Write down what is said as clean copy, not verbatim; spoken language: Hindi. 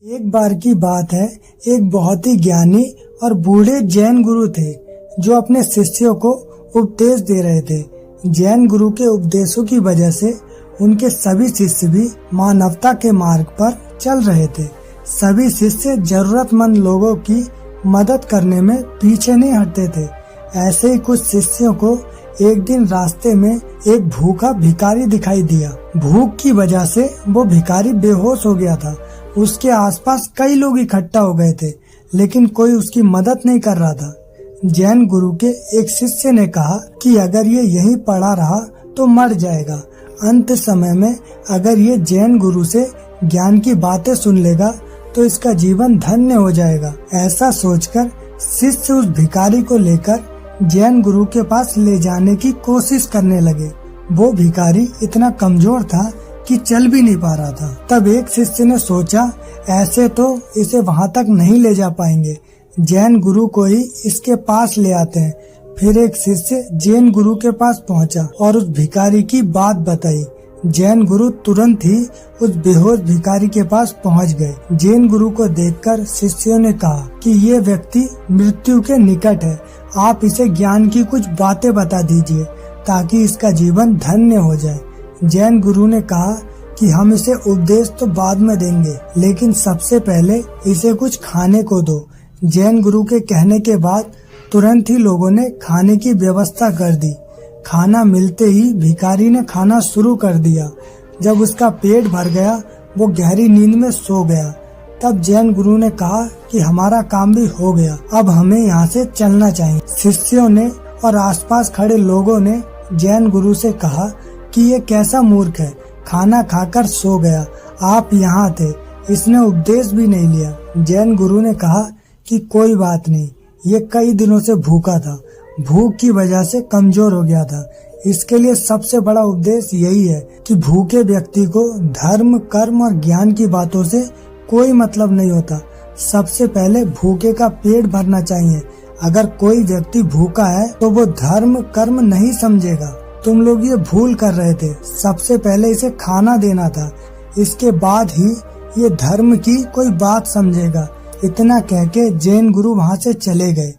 एक बार की बात है, एक बहुत ही ज्ञानी और बूढ़े जैन गुरु थे जो अपने शिष्यों को उपदेश दे रहे थे। जैन गुरु के उपदेशों की वजह से उनके सभी शिष्य भी मानवता के मार्ग पर चल रहे थे। सभी शिष्य जरूरतमंद लोगों की मदद करने में पीछे नहीं हटते थे। ऐसे ही कुछ शिष्यों को एक दिन रास्ते में एक भूखा भिखारी दिखाई दिया। भूख की वजह से वो भिखारी बेहोश हो गया था। उसके आसपास कई लोग इकट्ठा हो गए थे, लेकिन कोई उसकी मदद नहीं कर रहा था। जैन गुरु के एक शिष्य ने कहा कि अगर ये यहीं पड़ा रहा तो मर जाएगा। अंत समय में अगर ये जैन गुरु से ज्ञान की बातें सुन लेगा तो इसका जीवन धन्य हो जाएगा। ऐसा सोचकर शिष्य उस भिखारी को लेकर जैन गुरु के पास ले जाने की कोशिश करने लगे। वो भिखारी इतना कमजोर था कि चल भी नहीं पा रहा था। तब एक शिष्य ने सोचा, ऐसे तो इसे वहां तक नहीं ले जा पाएंगे, जैन गुरु को ही इसके पास ले आते हैं। फिर एक शिष्य जैन गुरु के पास पहुंचा और उस भिखारी की बात बताई। जैन गुरु तुरंत ही उस बेहोश भिखारी के पास पहुंच गए। जैन गुरु को देखकर शिष्यों ने कहा कि ये व्यक्ति मृत्यु के निकट है, आप इसे ज्ञान की कुछ बातें बता दीजिए ताकि इसका जीवन धन्य हो जाए। जैन गुरु ने कहा कि हम इसे उपदेश तो बाद में देंगे, लेकिन सबसे पहले इसे कुछ खाने को दो। जैन गुरु के कहने के बाद तुरंत ही लोगों ने खाने की व्यवस्था कर दी। खाना मिलते ही भिखारी ने खाना शुरू कर दिया। जब उसका पेट भर गया वो गहरी नींद में सो गया। तब जैन गुरु ने कहा कि हमारा काम भी हो गया, अब हमें यहाँ से चलना चाहिए। शिष्यों ने और आसपास खड़े लोगों ने जैन गुरु से कहा कि ये कैसा मूर्ख है, खाना खाकर सो गया, आप यहाँ थे, इसने उपदेश भी नहीं लिया। जैन गुरु ने कहा कि कोई बात नहीं, ये कई दिनों से भूखा था, भूख की वजह से कमजोर हो गया था। इसके लिए सबसे बड़ा उपदेश यही है कि भूखे व्यक्ति को धर्म, कर्म और ज्ञान की बातों से कोई मतलब नहीं होता। सबसे पहले भूखे का पेट भरना चाहिए। अगर कोई व्यक्ति भूखा है तो वो धर्म, कर्म नहीं समझेगा। तुम लोग ये भूल कर रहे थे। सबसे पहले इसे खाना देना था, इसके बाद ही ये धर्म की कोई बात समझेगा। इतना कह के जैन गुरु वहाँ से चले गए।